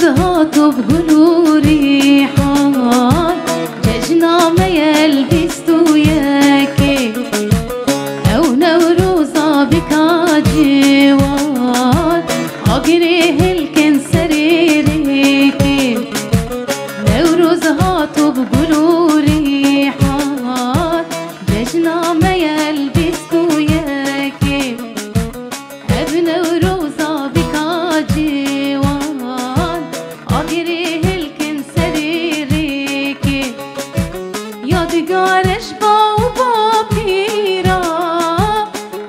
هاتوا بقولوا ريحان ججنا ما يلبستوا ياكي او نوروزا بكاجيوان اقريه الكن سريريكي نوروز هاتوا بقولوا ريحان ججنا ما يلبستوا ياكي اب نوروزا بكاجيوان اقريه الكن سريريكي يادگارش با و با پیرا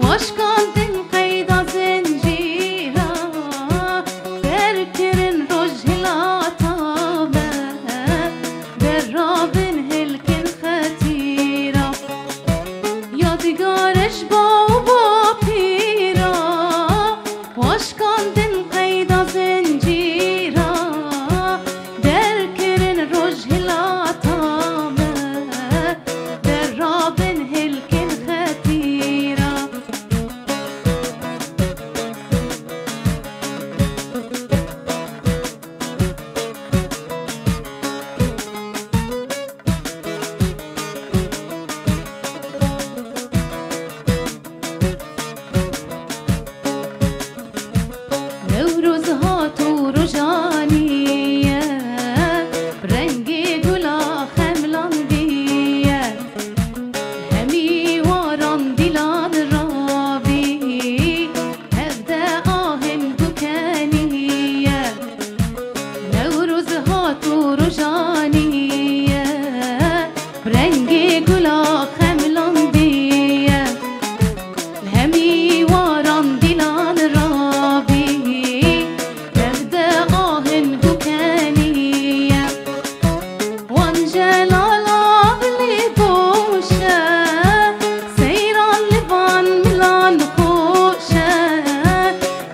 واشکاندن قید زنجیرا برکرن روش هلاتامه در رابن هلکن خطیرا یادگارش با و با پیرا واشکاندن قید زنجیرا درکرن روش هلاتامه در رابن هلکن خطیرا نوروز هاتو روژانیه برنگی گلا خملاندیه همی واران دیلان رابی هفته آهم دکانیه نوروز هاتو روژانیه برنگی گلا خملاندیه همی واران دیلان رابی هفته آهن دکانیه وان جلال آغلی بوشه سیران لبان ملان خوشه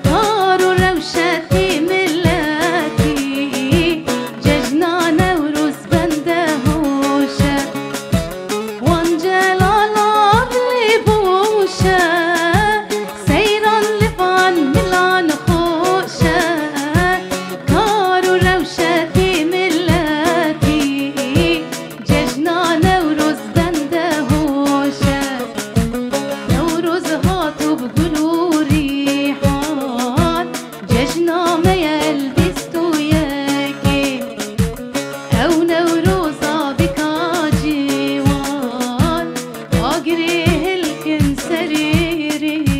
دار و روشتی ملتی ججنا نوروز بنده هوشه وان جلال آغلی بوشه سیران لبان ملان خوشه کار و روشتی ملتی ججنا نوروز بنده هوشه نوروز هاتو بقولوا ريحان ججنا ما يلبستوا ياكي او نوروزا بكاجيوان اقريه الكن سريريكي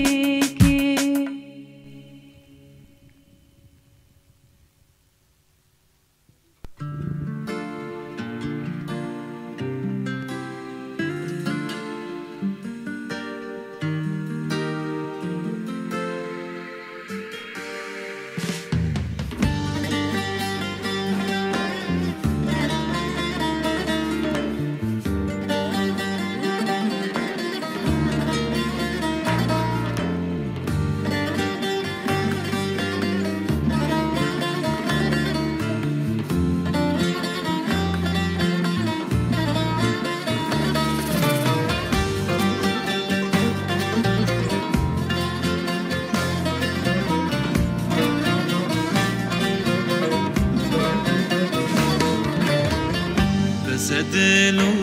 بس دلو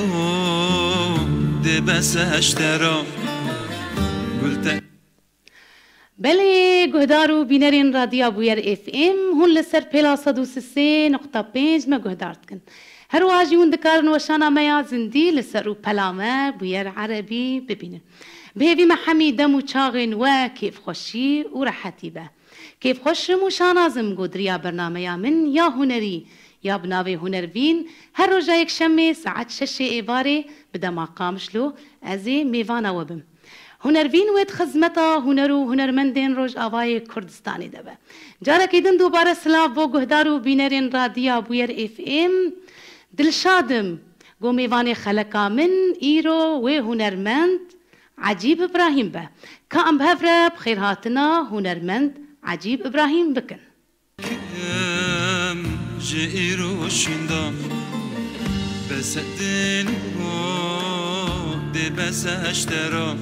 ده بس هشترا قلت بله گهدارو بینرین رادیا بویر اف ام هون لسر پیلا 103.5 ما گهدارت کن هر واجیون دکارن وشانا میا زندی لسر و پلامه بویر عربی ببینن بهوی محمی دم و چاغن و کیف خوشی و راحتی به کیف خوشم و شانازم گودریا برنامه من یا هنری یا بناوی هنروین هر روزا یک شمه ساعت 6 ایواره بده مقامشلو ازی میوانا وبم هنروین وید خدمتا هنرو هنرمندین روز آوای کردستانی دبه جارا کیدن دوباره سلام بو گهدارو بینرین رادیا بویر اف ام دلشادم گو میوان خلقا من ایرو و هنرمند عجیب ابراهیم به که ام بهفره بخیر هاتنا هنرمند عجیب ابراهیم بکن كم جئرو شندا بس دلو ده بس اشترا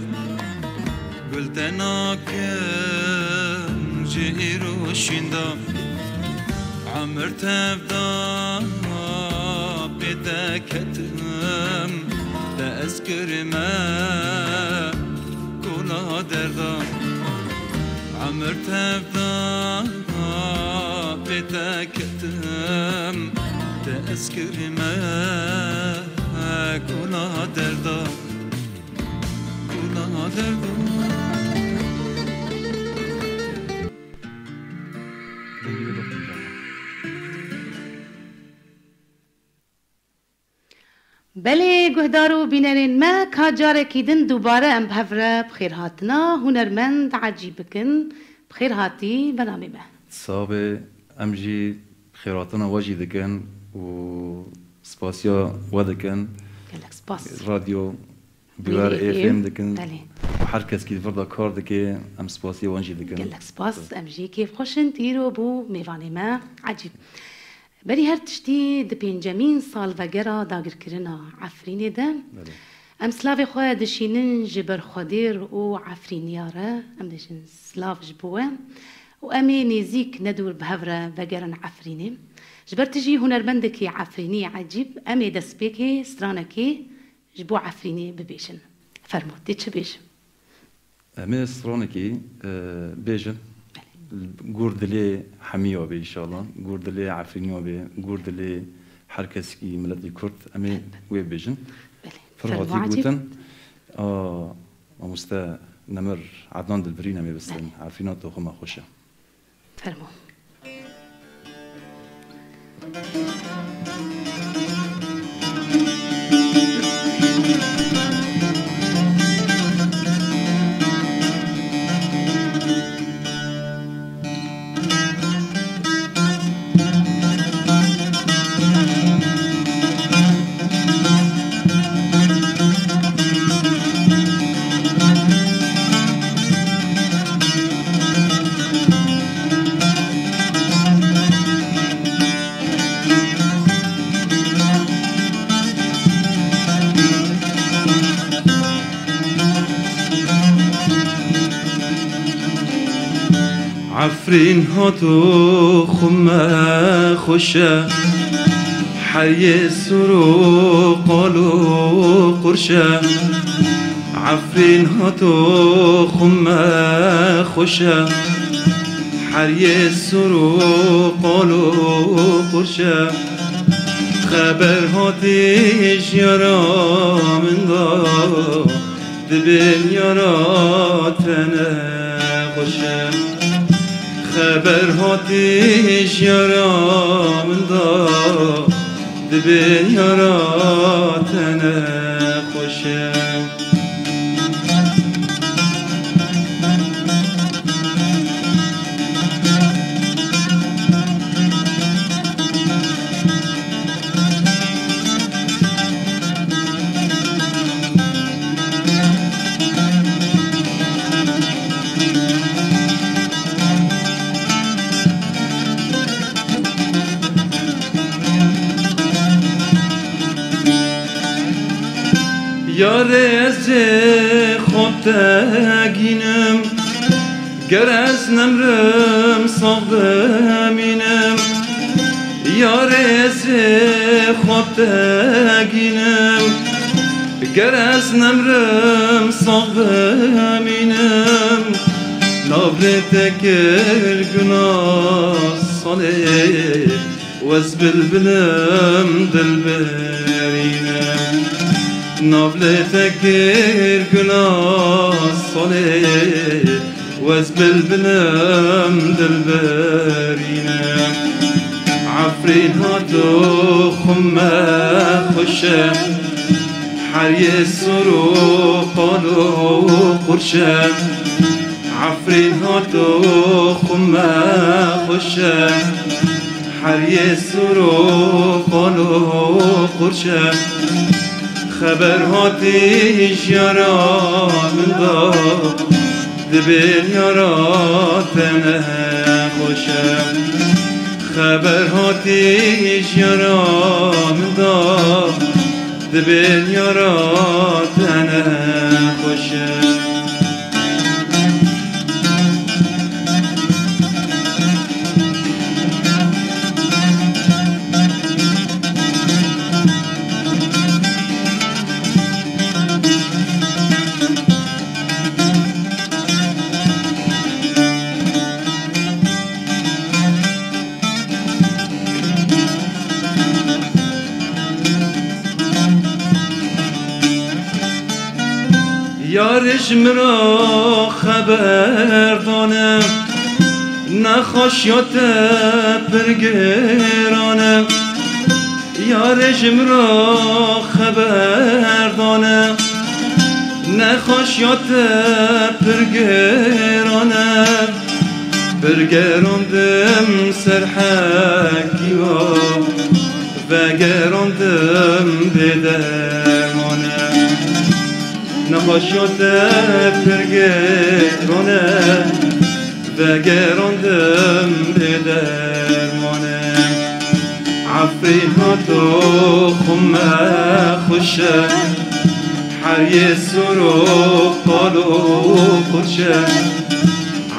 قلت انا كم جئرو شندا عمر تبدا بدكتم تأذكر ما كل دردا عمر تبدا بدكتم تأذكر ما كل دردا كل دردا. بله گهدارو بینرین ما کاجاره کیدن دوباره ام بهفره بخیر هاتنا هنرمند عجیب کن بخیر هاتی برنامه به صابه امجی خیراتنا واجی دکن و سپاسیا ودکن گلک سپاس رادیو بیوار FM دکن بله و هر کس که فردا کار دکه ام سپاسیا واجی دکن گلک سپاس امجی کیف خوشن تیرو بو میوانی ما عجیب بری هر تشتی د پنجمین سال وگرا داگر کرنا عفرینی ده ام سلاوی خواه دشینن جبر خودیر و عفرینیاره ام دشین سلاف جبوه و امی نزیک ندور بهوره وگرن عفرینی جبر تجی هنرمندکی عفرینی عجیب امی دست بیکی سترانکی جبو عفرینی ببیشن فرمود دی چه بیشن؟ امی سترانکی بیشن گوردلی حمیو به انشالله گوردلی عفرینیو به گوردلی هر کسی که ملتی کرد امی وی بیشن فرواتی گوتن امستا نمر عدنان دلبرین امی بستن عفرینات تو خما خوشه فرمو عفرين هاتو خما خوشة حي السرو قالوا قرشة عفرين هاتو خما خوشة حي السرو قالوا قرشة خبر هاتيش يارا من دا دبل يارا تنه خوشة خبر هاتیش یارا من دا دبین یارا تنه خوشه یار از خود تگینم گر از نمرم صاغمینم یار از خود تگینم گر از نمرم صاغمینم نابل تکر گناه صاله وز بلبلم دل برینم نابل تكير قناص صلي وز بلبلم دلبرينا عفرين هاتو خما خشه حري السرو قالوا قرشه عفرين هاتو خما خشه حري السرو قالوا قرشه خبر هاتیش یارا من دا دبین یارا تنه خوشه خبر هاتیش یارا من دا دبین یارا تنه خوشه یارش مرا خبر دانه نخوشیات پرگرانه یارش مرا خبر دانه نخوشیات پرگرانه برگراندم سرحکی و گراندم بدرمانه نخوشیات پرگرانه و گراندم بدرمانه عفریناتو خمه خوشه هر یه سرو قالو خوشه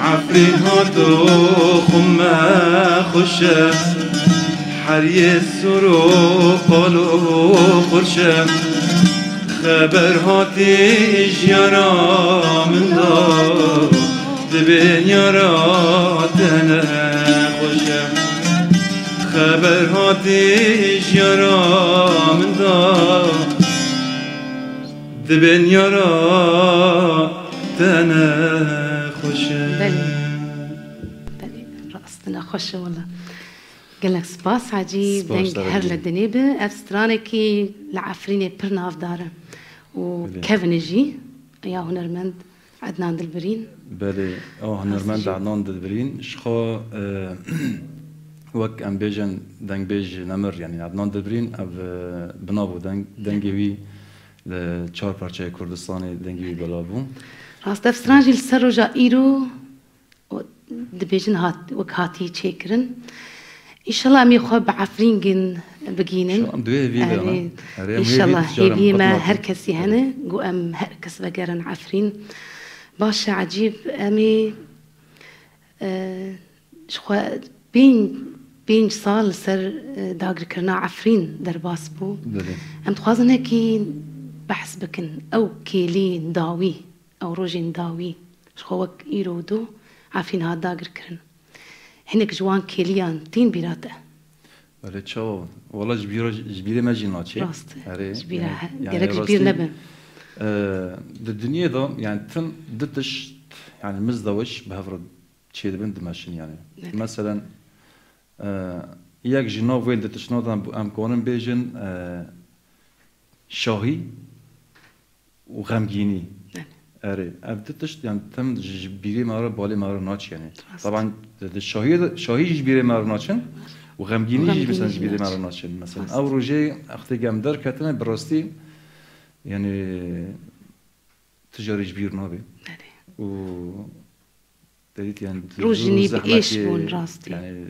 عفریناتو خمه خوشه هر یه سرو قالو خوشه خبر هاتیش یارا من دار دبین یارا تنه خوشه خبر هاتیش یارا من دار دبین یارا تنه خوشه بله راستنا خوشه والله قال لك سباس عجيب سباس دنگ هر لدنيبه افسترانكي لعفريني برناف داره وكيفن جي يا هنرمند عدنان دلبرين بله هنرمند عدنان دلبرين شخو وك ام بيجن دنگ بيج نمر يعني عدنان دلبرين اب بنابو دنگي وي لچار پرچه کردستانی دنگی وی بلابو راست افسترانجي لسر رجا ايرو دبيجن هات وك هاتي تشيكرن ان شاء الله امي خو بعفرين جن بقينن ان شاء الله هي ما هركسي هنا جو ام هركس بقرن عفرين باشا عجيب امي شخو بين صال سر داغر كرنا عفرين درباس بو ام تخوازن هكي بحث بكن او كيلي داوي او روجين داوي شخو وك ايرودو عفرين هاد داغر كرن هناك جوان كيليان تين بيراته ولی چاو والله جبیره مجینا چی؟ راست جبیره گرک جبیر نبه الدنيا ده يعني تم دتش يعني مزدوج بهفرد شيء بند ماشين يعني مثلا ياك جنوب وين دتش نودان ام كونن بيجن شاهي وغمگيني اره ابدتش يعني تم جبيري مارا بالي مارا ناتش يعني طبعا الشاهي جبيري مارا ناتشن وغمگيني مثلا جبيري مارا ناتشن مثلا او روجي اختي جامدر كاتنا براستي يعني تجاري جبير نابي و داريت يعني روجني بايش بون راستي يعني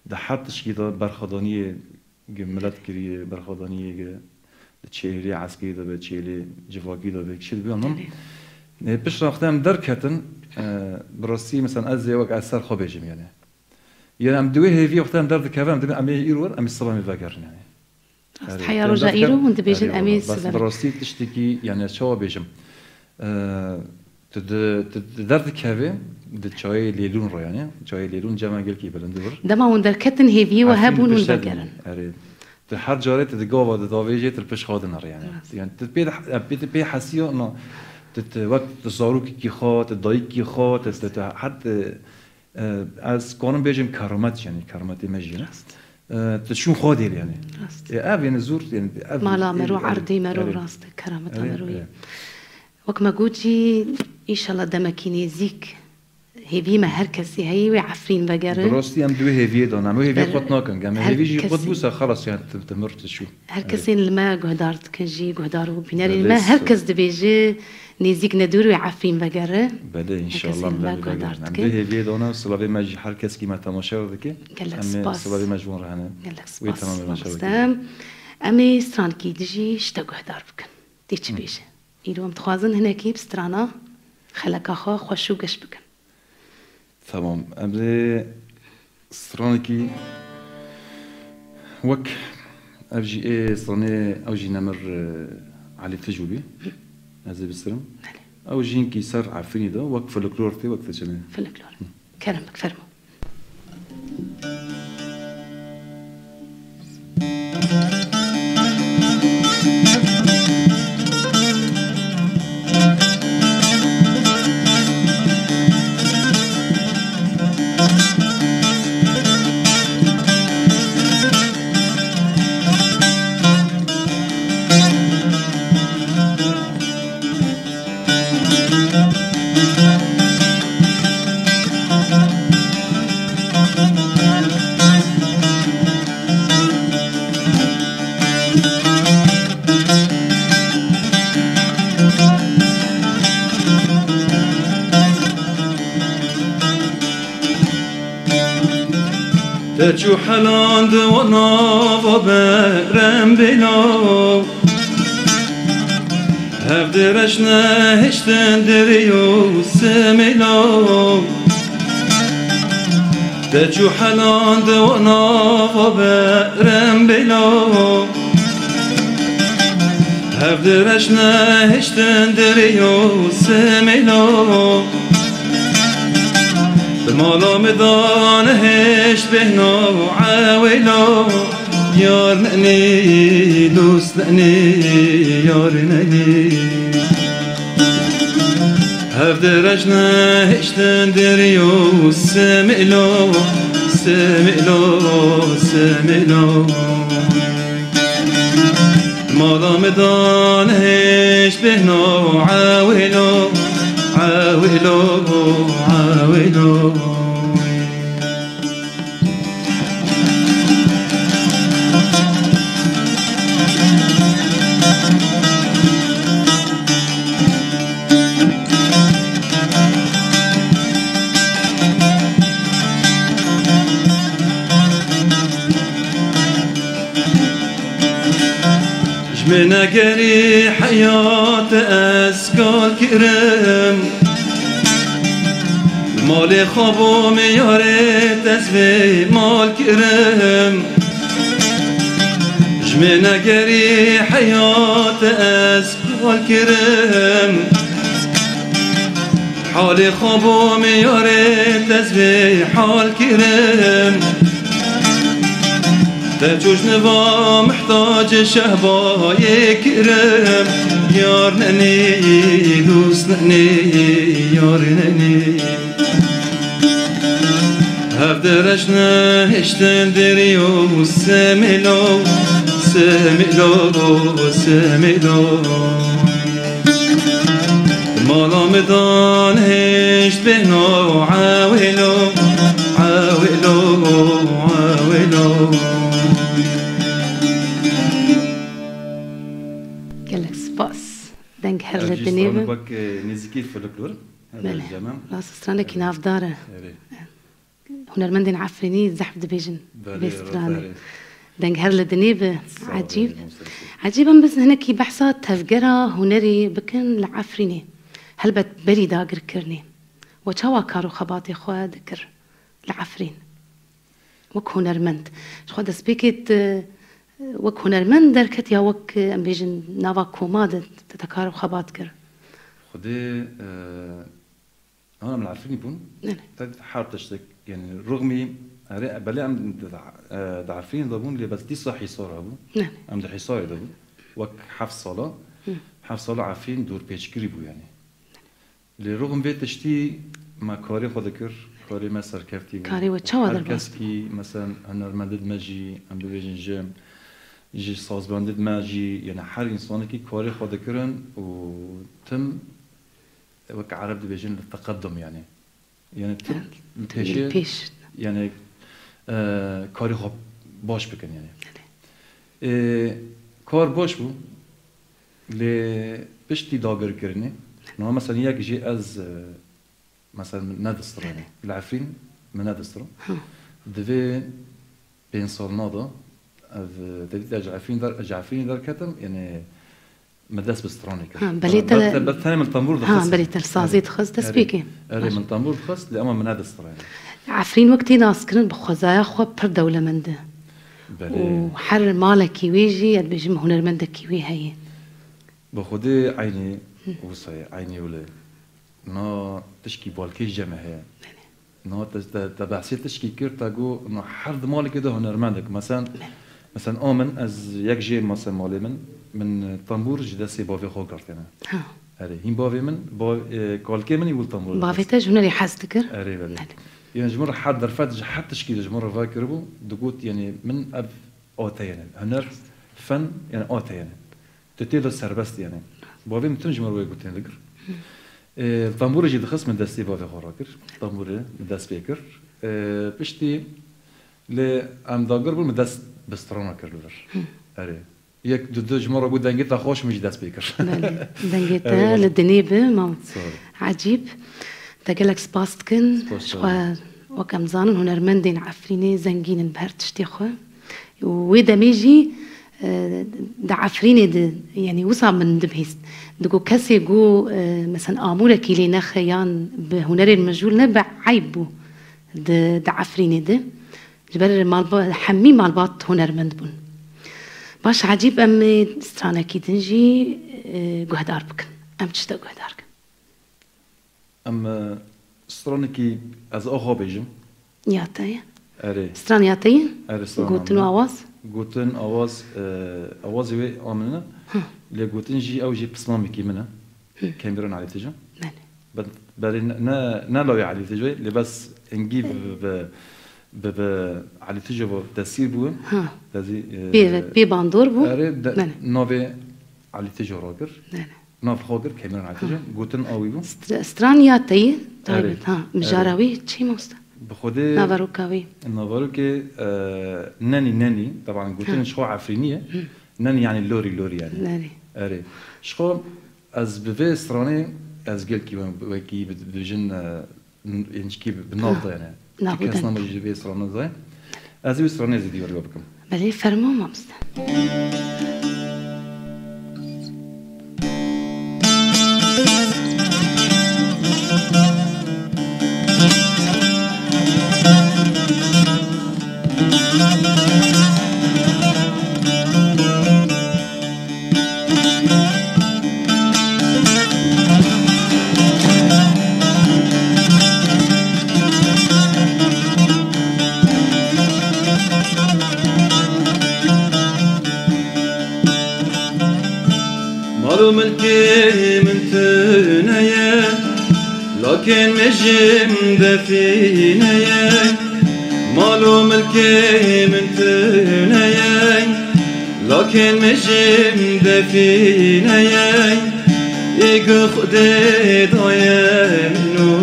ده حتىش كده برخداني جملات كريه برخداني تشيلي عسكري ده بتشيلي جواكي ده بكشيل بيانم بيش رفتم دركتن براسي مثلا از وقت اثر خوبجم يعني ام دوي هيفي وقتام درد كافام دم امي ايرور ام الصبامي فاكرن يعني حيا رجا ايرو وانت بيجن امي بس براسي تشتكي يعني شو بيجم درد كافي دتشاي ليلون رو يعني شاي ليلون جمع قال كي بلندور دما وندركتن هيفي وهبون وندكرن هر جاره تدقوا داويجه تربش خادن يعني تبي حسيو انه وقت تزاروك كي خاط دايك كي خاط حتى از كونن بيجم كرامات يعني كرامات مجينا تشون خادل يعني اب يعني زور يعني مالا مرو عرضي مرو راست كرامات مرو وك ما قوتي ان شاء الله دمكيني زيك هيفي ما هركسي هي وعفرين بقرن براستي ام دوي هيفي دون ام هيفي قطنا كان قام هيفي جي قط بوسا خلاص يعني تمرت شو هركسي ما قهدارت كنجي قهدارو بيناري ما هركس دبيجي نيزيك ندور وعفرين بقرن بله ان شاء الله ما قهدارت ام دوي هيفي دون صلابي ما جي هركس كيما تماشا ودك ام صلابي مجبور هنا وي تمام ما امي سترانكي دجي شتا قهدار بكن ديتش بيجي يروم تخوازن هناكي بسترانا خلك اخو خوشو قش بكن تمام أبدي سترانكي وك أبجي إيه صرني أوجي نمر على تجربي هذا بالسلام أوجي إنكي صار عفيني ده وك فلكلور تي وقت تجمع فلكلور كرمك فرمو تجو حلاند و ناوا برم بلا هف درش نهشتن دریو سمیلا تجو حلاند و ناوا برم بلا هف درش نهشتن دریو سمیلا مالا مدان هش بهنا عاولا یار ننی دوست ننی یار ننی هف درش نهشتن دریو سمیلا سمیلا سمیلا مالا مدان هش بهنا عاولا عاولا عاولا من قري حياة أسكال كرم مال خوابو میاره تسوی مال کرم جمع نگری حیات اسکال کرم حال خوابو میاره تسوی حال کرم تجوش نوا محتاج شهبای کرم یار ننی دوست ننی یار ننی هف درش نهشتن دریو سمیلا سمیلا سمیلا مالا مدان هشت بهنا عاولا عاولا عاولا قالك سباس دنك هرل الدنيبة بك نزكي فولكلور هذا الجمع لا سسترانا كي ناف داره هنرمندين عفريني زحف دبيجن بيسترانا دنك هرل الدنيبة عجيب عجيبا بس هنا كي بحثات تفقرة هنري بكن لعفريني هل بتبري داقر كرني وشوا كارو خباطي خوا ذكر لعفرين وك هنرمند شو هذا سبيكت وك هنرمند دركت يا وك ام بيجن نافا كوماد تتكارو خباط كر خدي انا من العفرين يبون حارب تشتك يعني رغمي بلا ام عارفين ضبون اللي بس دي صح حصار ابو ام ده حصار ابو وك حفظ صلاه عارفين دور بيج قريبو يعني لرغم بيت تشتي ما كاري خود ذكر كاري مثلا كفتي كاري وتشوا در كسكي مثلا هنرمند ماجي ام بيجن جيم يجي صاص باندد ماجي يعني هر انسان كي كاري خود ذكرن وتم وك عرب بيجن للتقدم يعني تم البيش يعني كاري خب باش بكن يعني كار باش بو ل بشتي داگر كرني نو مثلا ياك جي از مثلا ندستر يعني العفرين من ندستر دفي بين صار ناضا دليل العفرين دار كتم يعني مدرس بستراني كان بل ثاني من الطنبور ها بريت الصازيت خص تسبيكي من الطنبور خص لأما من ندستر يعني عفرين وقتي ناسكرن بخزايا خو بر دولة منده وحر مالكي ويجي يد بيجم هنرمندك كيوي هي بخودي عيني وصي عيني ولا نا تشكي بالكي جماعة نا تبعسي تشكي كير تاجو نا حرد مالك كده هنرمندك مثلا آمن از یک جيل مثلا مالي من طنبور جداسي بافي خو كارتنا هري هين بافي من كالكي من يقول طنبور بافي تاج هنري حاستكر هري بلي يعني جمر حد درفت حتى تشكي جمر فاكربو دقوت يعني من اب اوتين هنر فن يعني اوتين تتيدو سربست يعني بافي متنجمر ويقولتين لقر الطنبور جي دخص من دستي بافي خوراكر طنبور من دست بيكر بشتي ل ام داغر بول من دست بسترانا كرلور اري يك دو جمره بود دنگيتا خوش مش دست بيكر دنگيتا للدنيبه ما عجيب تقلك سباستكن شو وكم زانن هنرمندين عفريني زنجين بهر تشتيخه ويدا ميجي دا عفريني دا يعني وصع من دبهيست دقو كسي جو مثلا آمورة كيلي نخيان بهنر المجهول نبع عيبو دا عفريني دا جبر حمي مالبات هنرمند بون باش عجيب أمي سترانا كي تنجي جهدار بكن أم تشتا جهدار كن أم سترانا كي از آخا بيجم ياتاي أري ستران ياتاي أري سترانا قوتن آواز قوتن آواز وي آمننا لي قوتن جي أو جي بسمامي كي منا كاميرون على تجا بل نا لاوي على تجا اللي بس نجيب على تجا تسير بو تزي بي باندور بو نوفي على تجا راجر نوف خاجر كاميرون على تجا قوتن آوي بو ستران ياتاي طيب مجاراوي تشي موستا بخودي نافاروكاوي نافاروكي ناني طبعا قوتن شخو عفرينيه ناني يعني اللوري يعني ناني أري شخو از بفي ستراني از قال كي بجن يعني كي بالنافضه يعني نافضه كاس نمر جي بي ستراني زي از بي ستراني زي ديور بكم بلي فرمو مامستا مالو ملكي من تنايا لكن مجم دفينايا مالو ملكي من تنايا لكن مجم دفينايا إيق خدي ضايا منو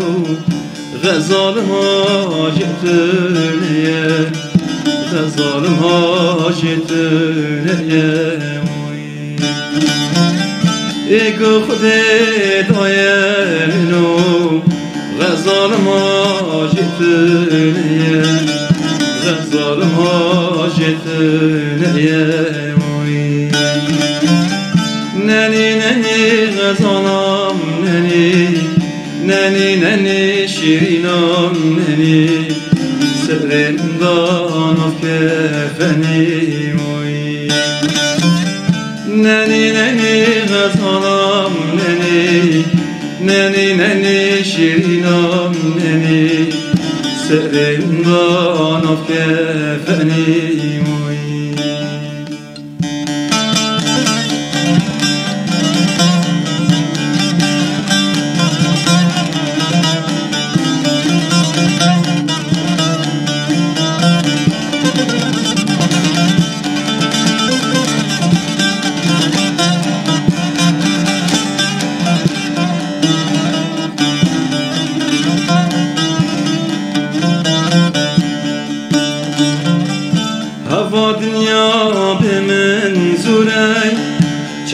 غزال ما جئتنايا غزال ما جئتنايا إيقو خدي ضايا منو غزال ما جئتني غزال ما جئتني ناني غزالام ناني شيرينام ناني سرين دانا كفني ناني غزالام ناني شيرينام ناني سرين دانا كفني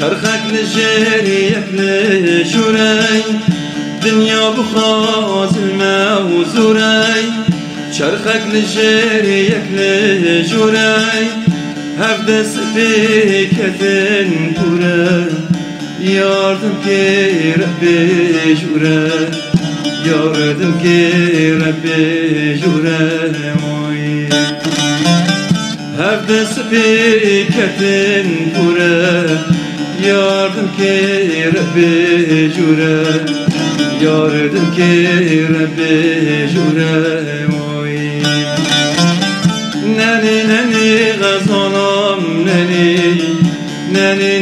چرخک لجریک لجوری دنیا بخواز الموزوری چرخک لجریک لجوری هفته سپیکتن پوره یاردم که ربی جوره یاردم که ربی جوره هفته سپیکتن پوره yardım ki Rabbi jure yardım ki Rabbi jure oy nani gazalam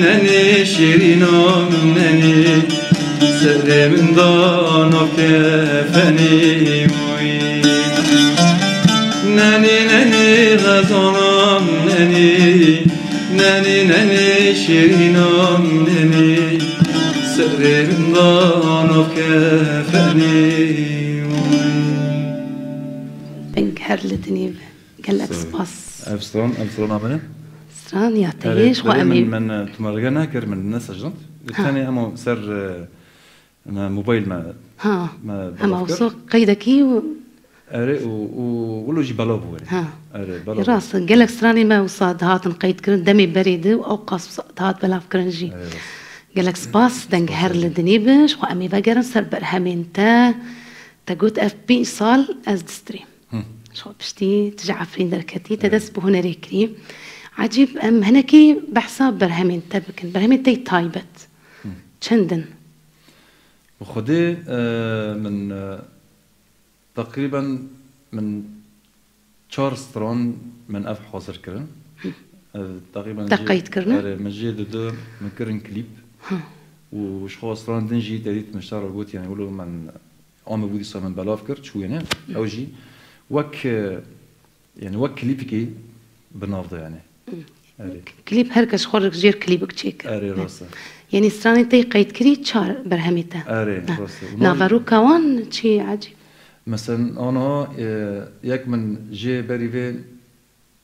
nani şirinam nani serremden af kefeni oy nani gazalam nani şirinam nani serremden af kefeni بنك هرلتني قالك سباس أفستران أبنى ستران يا تيش وأمي من تمرجنا كر من الناس أجنت الثاني أما سر موبايل ما ها أما وصل قيدكي اره ولو جي بلا بوره ها اره بلا راس قالك ستراني ما وصاد هات نقيد كرن دمي بريد وأوقاس وصاد هات بلا فكرنجي قالك سباس دنج هر لدنيبش وأمي بقرن سر برهمين تا قوت أف بي صال أز دستريم شو بشتي تجعفرين دركتي تدس بهنا ريكري عجيب أم هناكي بحساب برهمين تبكن برهمين تي تايبت چندن وخدي من تقريبا من 4 ستران من اف حاضر كرن تقريبا دقيت كرنا من جي دو من كرن كليب وشخو ستران دنجي تريد مشتار قلت يعني يقولوا من عم بودي صار من بلاف كرت شو يعني او جي وك يعني وك كليبكي بنافضه يعني كليب هركش خورك جير كليبك تشيك اري راسه يعني ستراني تي قيد كري تشار برهميتا اري راسه نافارو كوان شي عجيب مثلا انا ياك من جي بريفي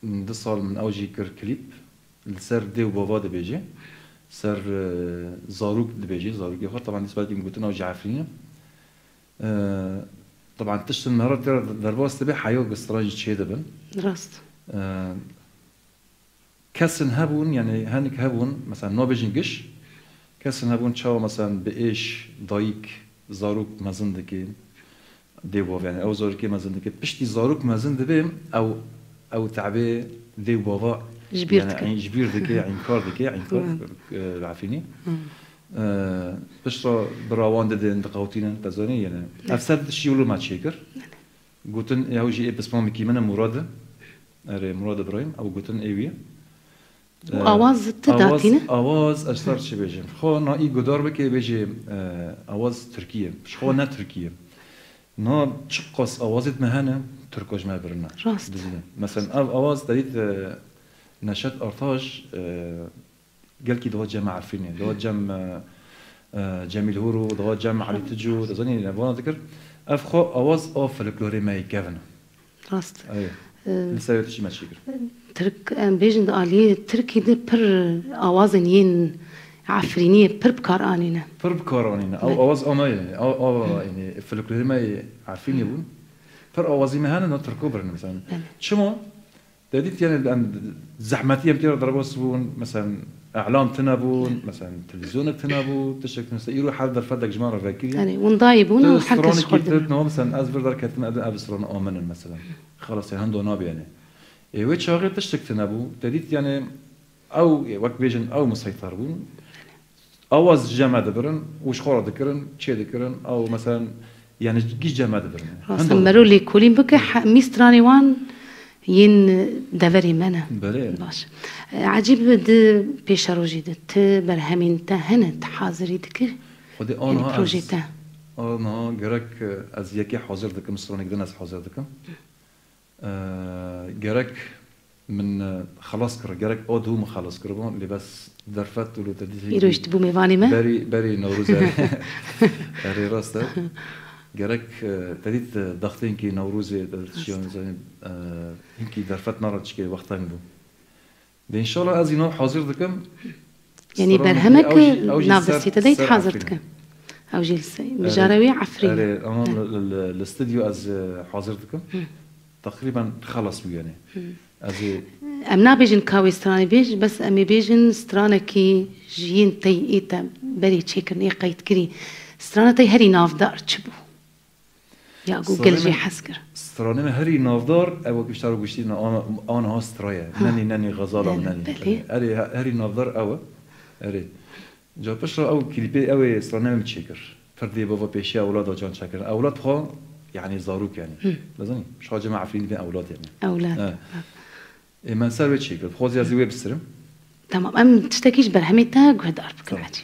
من 2 سال من اوجي كر كليب السر دي وبابا دي بيجي سر زاروك دي بيجي زاروك يخاطر طبعا بالنسبه لي قلت اوجي عارفين طبعا تشت النهار درباس تبي حيو قصراج شي دبن راست كسن هبون يعني هانك هبون مثلا نوبجنجش كسن هبون شاو مثلا بايش ضايق زاروك مازندكي ديبو يعني او زاروك مازندكي بشتي زاروك مازند بهم او تعبي ديو بابا جبيرتك يعني جبير دكي عين كار دكي عين كار عارفيني بشرا براوان ددن دقاوتين تزاني يعني افسد شي يقولوا ما تشيكر قلتن يا وجي بس ما مكي من مراد اري مراد ابراهيم او قلتن ايوه آواز تداتينه آواز اشتر چه بيجي خو نا ای گدار بكي بيجي آواز تركية مش خو نه تركية نا چقص آوازت مهنه تركوش ما برنا راست مثلا آواز داريت نشات ارتاج قال كي دوات جمع عارفيني دوات جمع جميل هورو دوات جمع علي تجو تزاني نبغى ذكر افخو آواز اوف فلكلوري ما يكفن راست ايوه لسه شي ما تشكر ترك بيجن آلية تركي ده بر آوازن ين عفرينية بر بكار آنينا بر بكار آنينا أو آواز آما يعني يعني فلكلوري ما عارفين يبون بر آوازي مهانا نتركو برنا مثلا شما داديت يعني زحمتية بتير ضربوس بون مثلا إعلام تنابون مثلا تلفزيون تنابو تشك مثلا يروح حد درفدك جمارة فاكرين يعني ونضايبون وحكي شخص مثلا أزبر در كتم أبصرنا آمنا مثلا خلاص يعني هندو ناب يعني ويت شاغل تشتك تنابو تديت يعني او وقت بيجن او مسيطر بون اواز جمع دبرن وش خورا دكرن تشي دكرن او مثلا يعني كيش جمع دبرن راسم مرولي كولين بك ميستراني وان ين دفري منا بله باش عجيب د بيشاروجي دت برهمين تا هنت حاضري دك خدي انا بروجيتا انا جرك از يكي حاضر دك مستراني كدن از حاضر دك جرك من خلاص كر جرك أودهم خلاص كربون اللي بس درفت ولو تديت يروش تبو ميفاني ما بري نوروز بري راسته جرك تديت ضغطين كي نوروز شيء زين هنكي درفت مرة تشكي وقتها نبو إن شاء الله أزينه حاضر دكم يعني برهمك نافذتي تديت حاضر دكم أو جلسة مجاروي عفرين أنا الاستوديو أز حاضر دكم تقريبا خلص يعني أزي أمنا بيجن كاوي ستراني بيج بس أمي بيجن سترانا كي جين تي إيتا بري تشيكرن إيه قيت كري سترانا تي هري نافدار تشبو يا جوجل جي حسكر سترانا ما هري نافدار أو كيف تعرفوا قشتي أنا ها سترايا ناني غزالة ناني هري نافدار أو هري جا بشرا أو كليبي أو سترانا ما بتشيكر فردي بابا بيشي أولاد جان شاكر أولاد خو يعني زاروك يعني لازمني مش حاجة مع عفرين بين أولاد يعني أولاد ما نسوي شيء كده خوزي أزوي بسرم تمام أم تشتكيش برهمتها جهد أربك العادي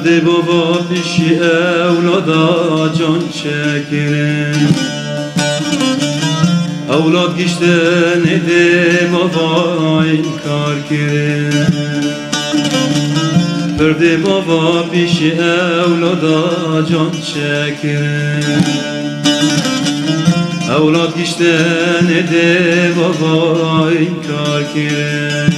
برده بابا پیشی اولادا جان چکرن اولاد گشته نده بابا این کار کرن برده بابا پیشی اولادا جان چکرن اولاد گشته نده بابا این کار کرن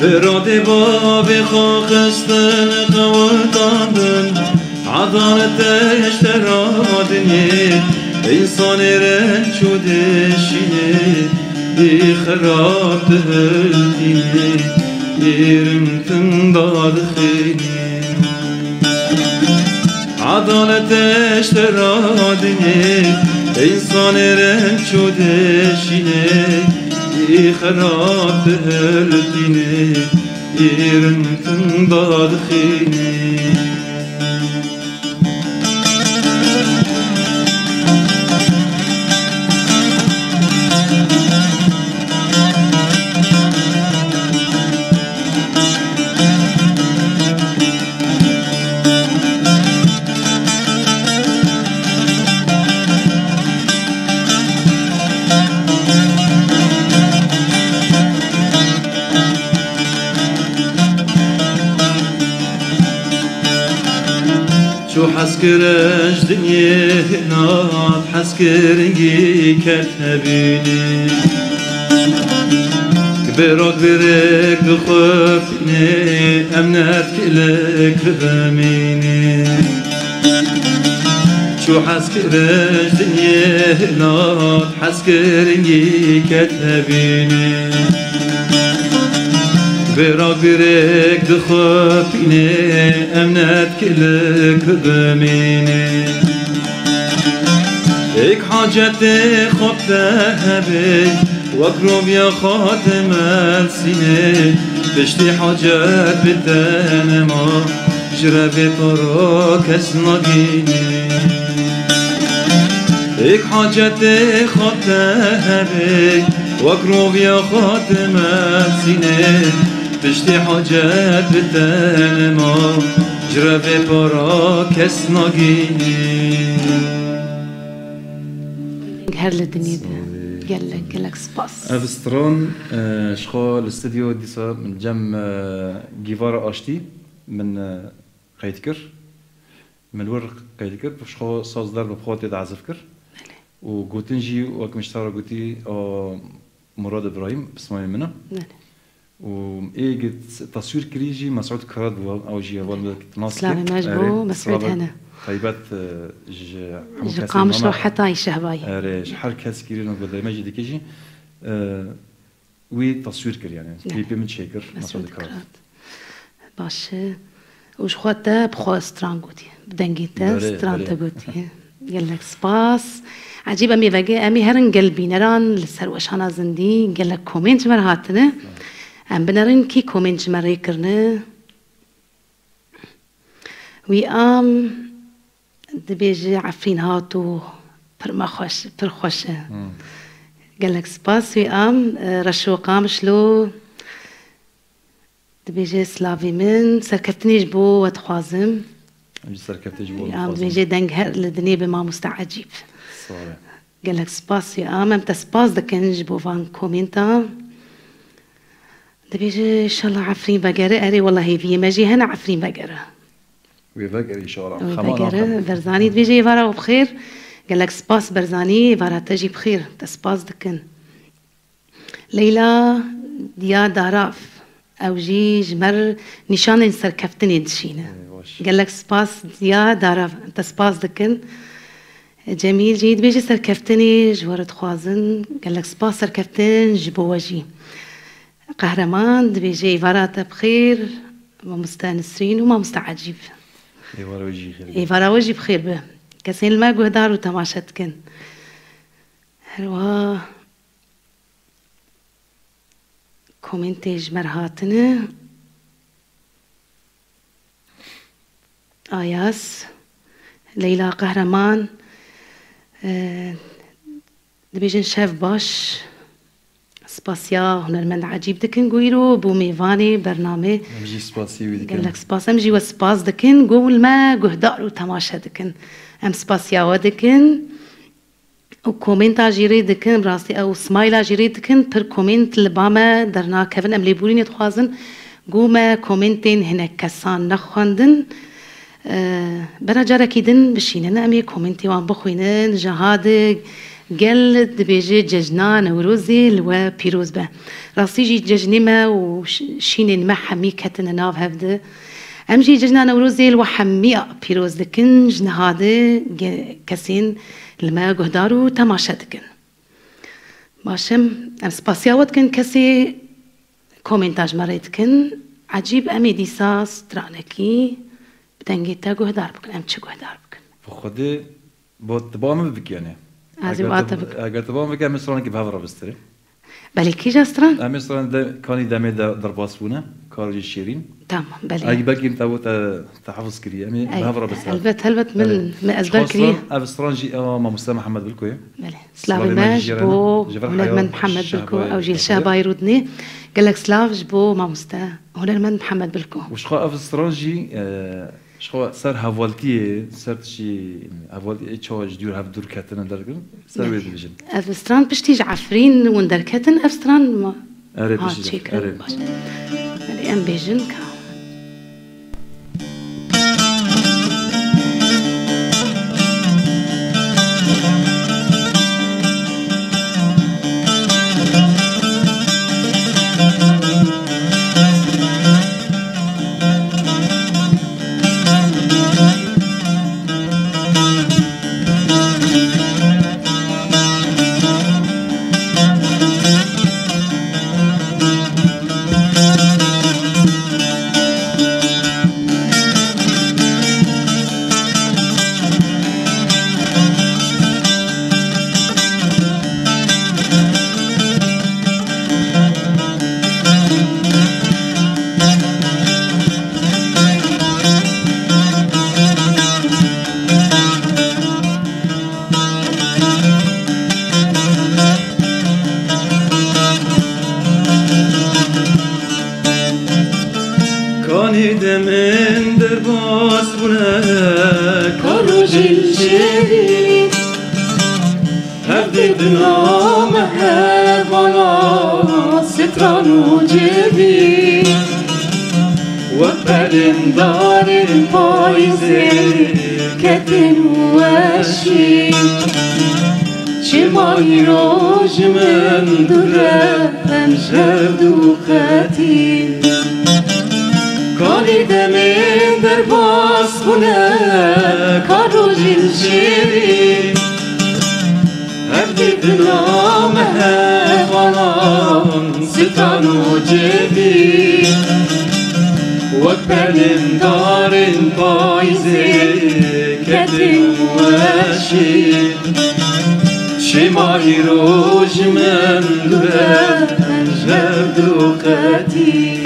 براده باب خاخستن قوتاندن عدالتش ترادنی انسان رنج و دشینه ای خراب دهلدینه ایرمتن داد خیلی عدالتش ترادنی انسان رنج و دشینه ای خراب دهلدینه ایرمتن داد خیلی شو حسكرش دنيا ناد حسكرنجي كتبيني كبرك برك دخفني أمنت كلك بميني شو حسكرش دنيا ناد حسكرنجي كتبيني براك برك دخفيني أمنت كلك بميني إيك حاجتي خبتها بي واقرب يا خاتم السنة بشتي حاجات بدنا ما جربي طرق اسناقيني إيك حاجتي خبتها بي واقرب يا خاتم السنة بشتي حاجات بدنا ما جربي طرق اسناقيني هر الدنيا قالك سباس افسترون شخو الاستديو ديسا من جم جيفارا اشتي من قيتكر من ورق قيتكر شخو صاز دار بخوتي تعزفكر وقوتنجي وكمشتارا قوتي مراد ابراهيم بسمعي منه وايجت تصوير كريجي مسعود كراد او جي اول تناصر سلامي مجبو مسعود هنا طيبات قامش لو حتى يشهباي ريش حركة سكيرين وقدر ما جدي كيجي وي تصوير كر يعني بيبي من شيكر مسعود كراد باش وش خواتا بخوا سترانغوتي بدنجيتا سترانتا غوتي قال لك سباس عجيب امي بقى امي هرن قلبي نران لسروش انا زندي قال لك كومنت مرهاتنا ام بنرن كي كومنت مريكرنا وي ام دبيجي عفرين هاتو برمخوش برخوشه قال لك سباس وي ام رشو قامش له دبيجي سلافي من سركتنيش بو وتخوازم سركتنيش بو وتخوازم دبيجي دنگ هر لدني بما مستعجيب صحيح قال لك سباس وي ام امتا سباس دكنج بو فان كومنتا دبيجي ان شاء الله عفرين بقرة اري والله هي في ماجي هنا عفرين بقرة ويفكر ان شاء الله خمان برزاني تبيجي فارا وبخير قال لك سباس برزاني فارا تجي بخير تسباس دكن ليلى ديا داراف او جي جمر نشان سركفتني دشينا قال لك سباس ديا داراف انت سباس دكن جميل جيد بيجي سركفتني جورة خوازن قال لك سباس سركفتن جبوجي قهرمان بيجي فارا بخير ومستانسين وما مستعجب ايفارا وجهي بخير به كسين الماء قهدار وتماشتكن هروا كومنتيج مرهاتنا آياس ليلى قهرمان دبيجن شاف باش سپاسیا هنرمند عجیب دکن گویرو بو میوانی برنامه امجی سپاسی وی قال دکن لك سپاس امجي وسپاس دكن قول ما قهدار وتماشا دكن ام سپاسيا ودكن وكومنتا جيري دكن براستي او سمايلا جيري دكن پر كومنت لباما درنا كفن ام ليبورين يتخوازن قوما كومنتين هنا كسان نخواندن برا جارا كيدن بشينن امي كومنتي وان بخوينن جهاد قال دبيجي ججنا نوروزي لوا بيروز به راسي جي ججنما وشينين ما حمي كتن ناف هفده امجي ججنا نوروزي لوا حمي بيروز دكن جنهاده كسين لما قهدارو تماشا دكن باشم ام سباسيا ودكن كسي كومنتاج مريتكن عجيب امي ديساس ترانكي بدنگيتا قهدار بكن ام چه قهدار بكن بخودي بود تبام بك يعني عزيز واتفق اگر تبام بك مثلا كي بهفرا بستري بلي كي جاستران مثلا كاني دمي درباس بونه كارجي شيرين تمام بلي اي باقي انت تحفظ كري امي بهفرا بستري هلبت من اسباب كري افسترانجي ما مستمع محمد بالكو بلي سلافي ماج بو هنرمند محمد بالكو او جيل شابا يرودني قال لك سلاف جبو ما مستا هنرمند محمد بالكو وشخو افسترانجي شخو سر هوالتي سر شي هوالتي تشوج دور هاف دور كاتن دركن سر ويد فيجن افستران بشتيج عفرين وندركتن افستران ما اري بشي اري بلي ام بيجن كا من در باس بونه کاروج الجری هفته نام حیوانا ستران و جبی و پرندار پایزه کتن و اشی چه مایی راج من دوره امشب دو خطی کاری دمین در باز خونه کاروج الجری هفته نام حیوانان ستان و جبی و پرندار پایزه کتن و اشی شمایی روش من دوره امشب دو خطی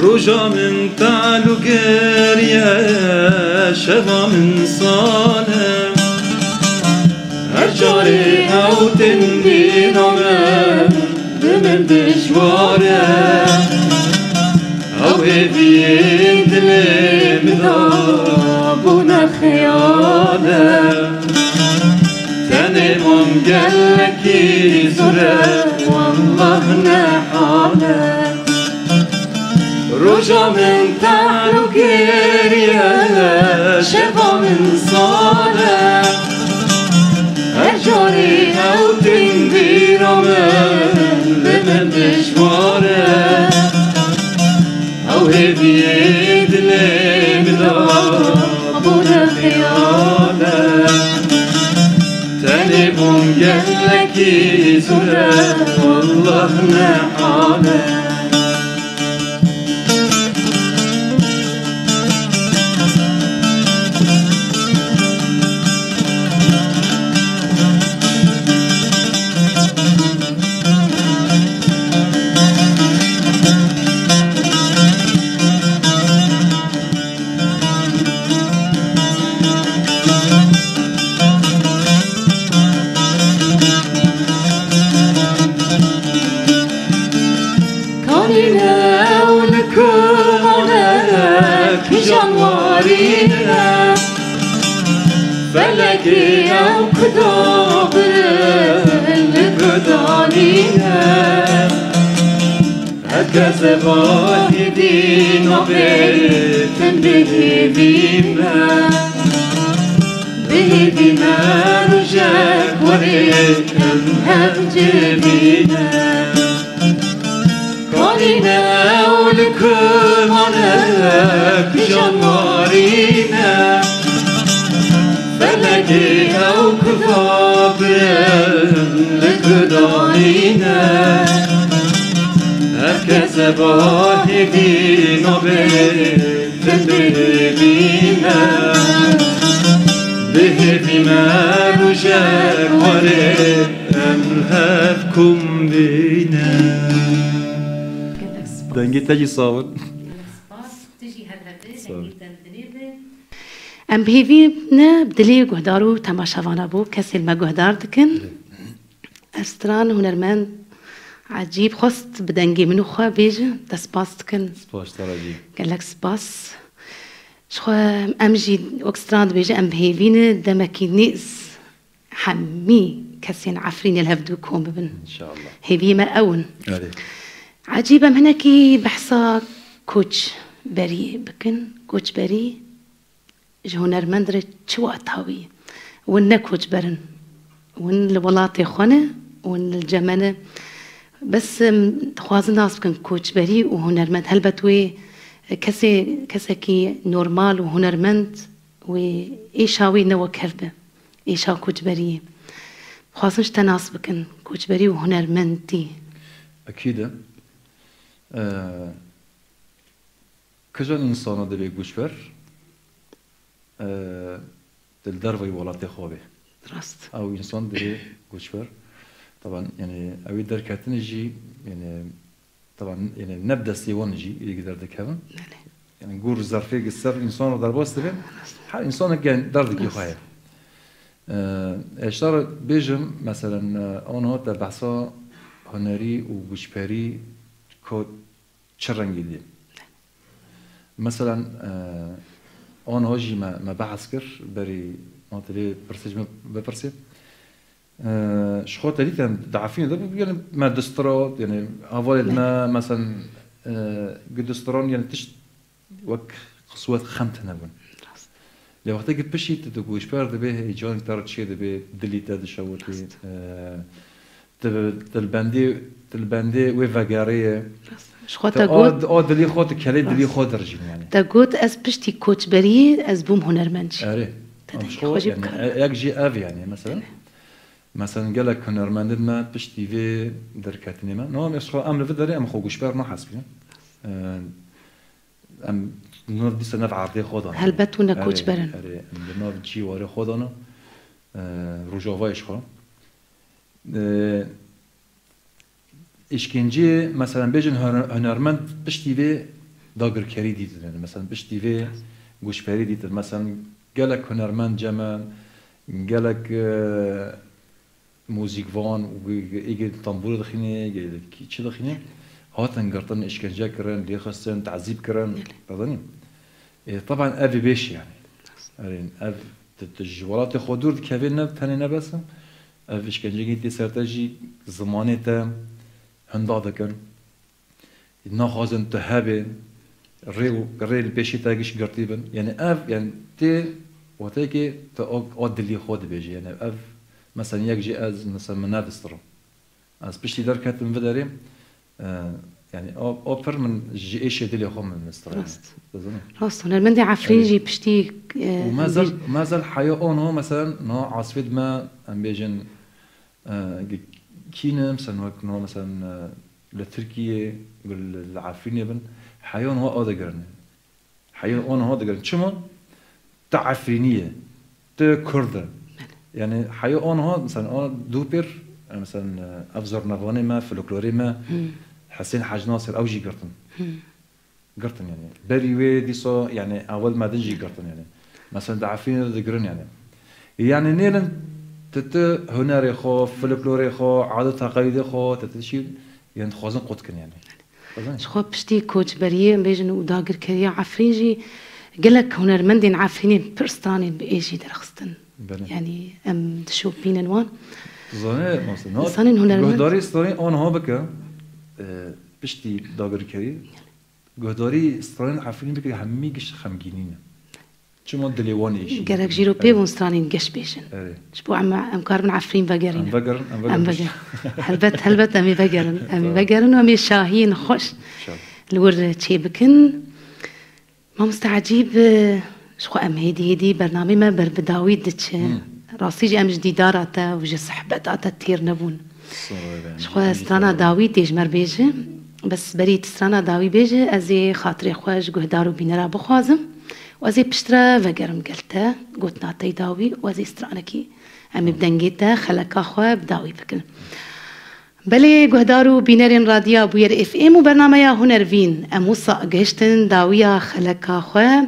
روجا من تعلو قرية شبا من صالة هرجاري او تنبينا من دجوارة او هفين دلي مذابونا خيالة تاني مام قلكي زرع والله نحالة روجا من تعلو قرية شبا من صالة هرجاري او تنبينا من دجوارة او هفين دلي مذابونا خيالة تاني بوم قلكي زرع والله الله نحاله فلكي أو كتاب القدانينا هكذا باهدين وبيتن بهدينا بهدينا رجاك وريكم هبجبينا قالينا ولكم عنك جمارينا فلكي أو كذاب لقدانينا هكذا باهدين وبتدريبينا بهدينا رجاك وريكم بينا دنگی تجی صابر ام بهیوی نه بدلی گهدارو تماشاوانا بو کسی ما گهدار دکن استران هنرمند عجیب خواست بدنگی منو خواه بیجه دسپاس دکن سپاس تراجی قالك سپاس شخوا ام جی اکستران بیجه ام بهیوی نه دمکی نیز حمی کسی عفرین الهفدو کم ببن ان شاء الله هیوی ما اون عليك عجيبة من هناكي بحصا كوتش بري بكن كوتش بري جهونر مندرة شو أتهوي ون كوتش برن ون الولاطي خونة ون الجمانة بس خوازن ناس بكن كوتش بري وهنر مند هل بتوي كسي نورمال وهنر مند وإيشاوي نوا كربة إيشا كوتش بري خوازنش تناس بكن كوتش بري وهنر مند دي أكيد كجان إنسان دبي گوشبر دلدروي ولاتي خوابه درست أو إنسان دبي گوشبر طبعا يعني أوي دركاتن يجي يعني طبعا يعني نبدأ سيوان يجي يقدر دكهم يعني نقول ظرفي قصر إنسان درباس تبين حال إنسان كان دردك يخايف اشتار بيجم مثلا أنا در بحثا هنری و گوشبری که چه رنگی دیم مثلا آن هاجی ما بحث کر بری ماتلی پرسیج بپرسید شخوت دیدم دعفین ده بیان ما دسترات یعنی اول ما مثلا دستران یعنی تشت وک خصوات خمت نبون لوقتی که پشیت تو گوشبر ده به ایجان تر چیه ده به دلیت ده شوتی تلبندي وفاقارية شخوتا قوت دلي خوت كلي دلي خوت رجيم يعني تقول أز بشتي كوتش بري أز بوم هنرمنش أري شخو يعني يجي أفي يعني مثلا قال لك هنرمند ما بشتي في دركاتني ما نو مش خو أمر في دري أم خو جشبر ما حسبي أم نور دي سنة عرضي خودنا هل بتونا كوتش برن أري نور جي واري خودنا رجوعش خو işkence mesela bejin hünermend piştivi dagirkeri diydiler mesela piştivi guşperi diydiler mesela gelek hünermend cemen gelek müzik van و ايجي طنبور دخينه ايجي چه دخينه هاتن قرطن işkence كرن لي خصن تعذيب كرن رضني طبعا ابي بيش يعني اف تجوالات خودور كافين تنه بسم اف işkence gitti sertaji zamanı te هندا دکن نخوازن تهابه ریل پیشی تاگیش گرتیبن یعنی اف یعنی تی وقتی که تا عدلی خود بیجی یعنی اف مثلا یک جی از مثلا من ندسترم از پشتی در کتم وداریم يعني أوبر من جي إيش يدلي خو من مستر راست هنرمندي عفرين جي بشتي وما زال حياة أنه مثلا نوع عصفيد ما أم بيجن كينا مثلا وكنا مثلا لتركيا بالعافيني بن حيوان هو هذا قرن حيوان هذا قرن شو تعفرينية كردة يعني حيوان هو مثلا دوبر مثلا أفزر نغاني ما فلكلوري ما حسين حاج ناصر أو جي قرطن يعني بريوي ديسو يعني أول ما دنجي قرطن يعني مثلا تعفريني ذكرن يعني نيلن هنري خو فلكلوري خو عادة تقاليد خو تتشيل يعني خوازن قدكن يعني شخو بشتي كوتش بريه بيجن وداقر كريا عفرينجي قالك هنرمندين عفريني برستاني بإيجي درخستن يعني أم تشوف بين انوان زانه مثلا صانين هنرمند قهداري ستارين اون ها بك بشتي داقر كري قهداري ستارين عفريني بك هميگش خمگینینه شو دليوان إيش؟ قالك جيرو بيبون ستانين قش بيشن شبو أم كاربن عفرين بقرين أم بقر هلبت أمي بقرن وأمي شاهين خوش الور شي بكن ما مستعجيب شو أم هيدي برنامج ما بربداوي دتش راسيج أم جديداراتا وجا صحبتاتا تير نبون شو استرانا داوي تيجمر بيجي بس بريت استرانا داوي بيجي أزي خاطري خوش قهدارو بينرا بخوازم وازي بشترا وقرم قلتا قلت نعطي داوي وازي استرانكي أمي بدنجيتا خلقا خوا بداوي بكن بلي قهدارو بينرين راديا بوير اف ام وبرنامجا هنرفين اموصا قهشتن داويا خلقا خوا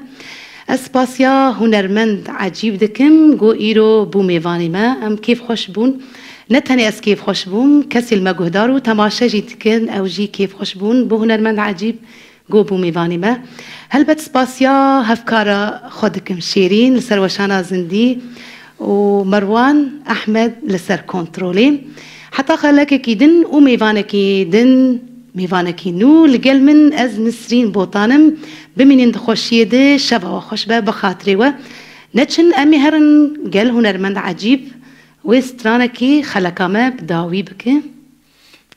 اسباسيا هنرمند عجيب دكم قو ايرو بو ميواني ما ام كيف خوش بون نتهني اس كيف خوش بون كسي الما قهدارو تماشا جيتكن او جي كيف خوش بون بو هنرمند عجيب قو بو ميواني ما هلبت سباسيا هفكارا خودكم شيرين لسر وشانا زندي ومروان أحمد لسر كنترولي حتى خلاك كيدن وميفانكي دن ميفانكي نو لقل من أز نسرين بوطانم بمنين دخوشيه ده شبه وخوشبه بخاطري و نتشن أمي هرن قل هنرمند عجيب وسترانكي خلقامه بداوي بكي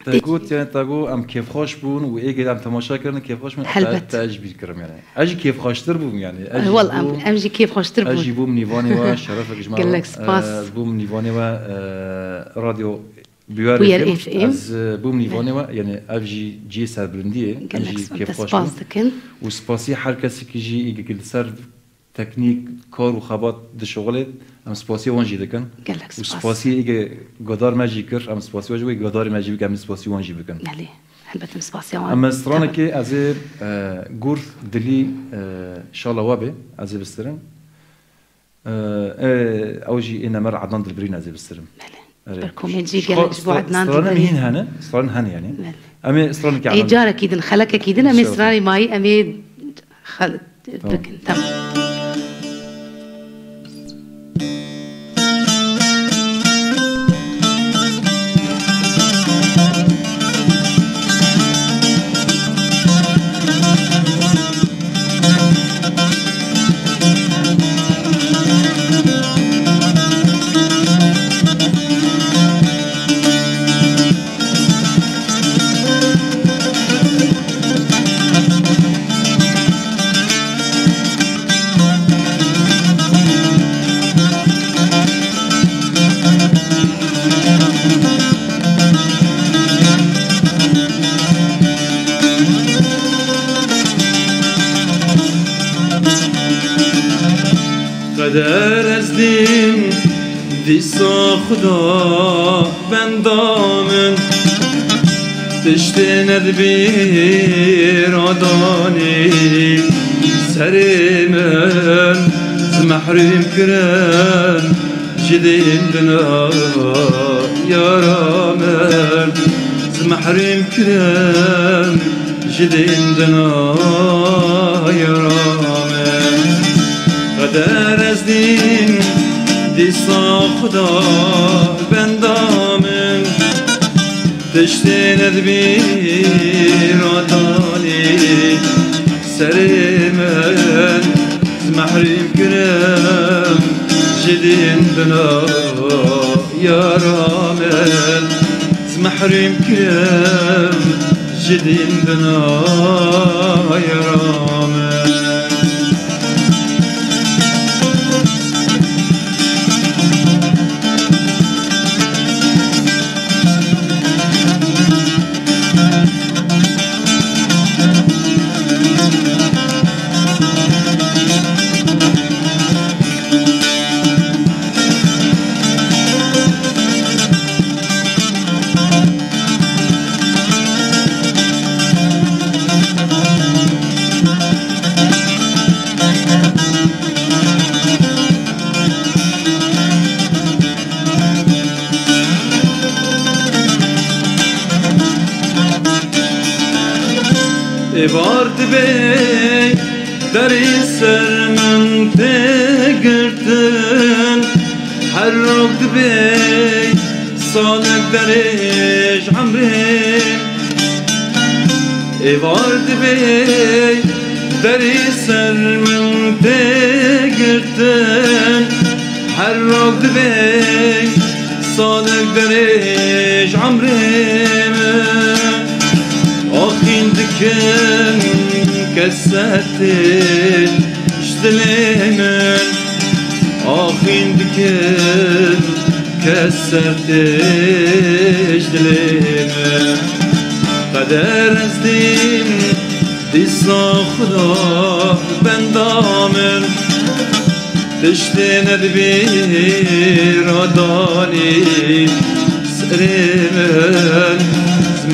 تقول يعني تقول أم كيف خوش بون وإيه أم تماشا كرنا كيف خوش من تأجبي كرم يعني أجي كيف خوش تربون يعني والله أمجي كيف خوش تربون أجي بوم نيفاني وشرفك جماعة قلك سباس بوم نيفاني و راديو بوير اف ام از بوم نيفاني و يعني أجي جي سر برنديه أجي كيف خوش بون وسباسي هر کسی که جي يجي سر تكنيك كار وخبات دشغله ام سپاسی وانجی دکن و سپاسی ایگه گدار ماجی کر ام سپاسی واجوی گدار ماجی بکن ام سپاسی وانجی بکن بله البته سپاسی وان اما استرانه که از گور دلی شالا وابه از بسترم اوجی اینا مر عدنان دلبرین از بسترم بله بركوميدي قال اسبوع عدنان استرانه مين هنا استرانه هن يعني امي استرانه كي ايجار اكيد خلك اكيد انا مصراني ماي امي خلت بكن تمام قدر از دین دیسا خدا بندامن تشت ندبیر آدانی سر من زمحرم کرن جدین دنا یارا من زمحرم کرن جدین دنا یارا قدر از دین دیسا خدا بندامن تشت ندبیر آدانی سر من محرم کرم جدین دنا یارا من محرم کرم جدین دنا یارا من إبارد بي داري سر من تقرتن حرقت بي صالك دريج عمري إبارد بي داري سر من تقرتن حرقت بي صالك دريج عمري آخين دكن كسرتن اشتليمن آخين دكن كسرتن اشتليمن قدر ازدين دي صاخدا بندامن تشتين دبير وداني سريمن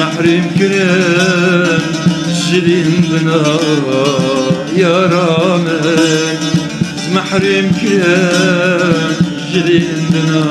محرم كرم جدين بنا يا رامن محرم كرم جدين بنا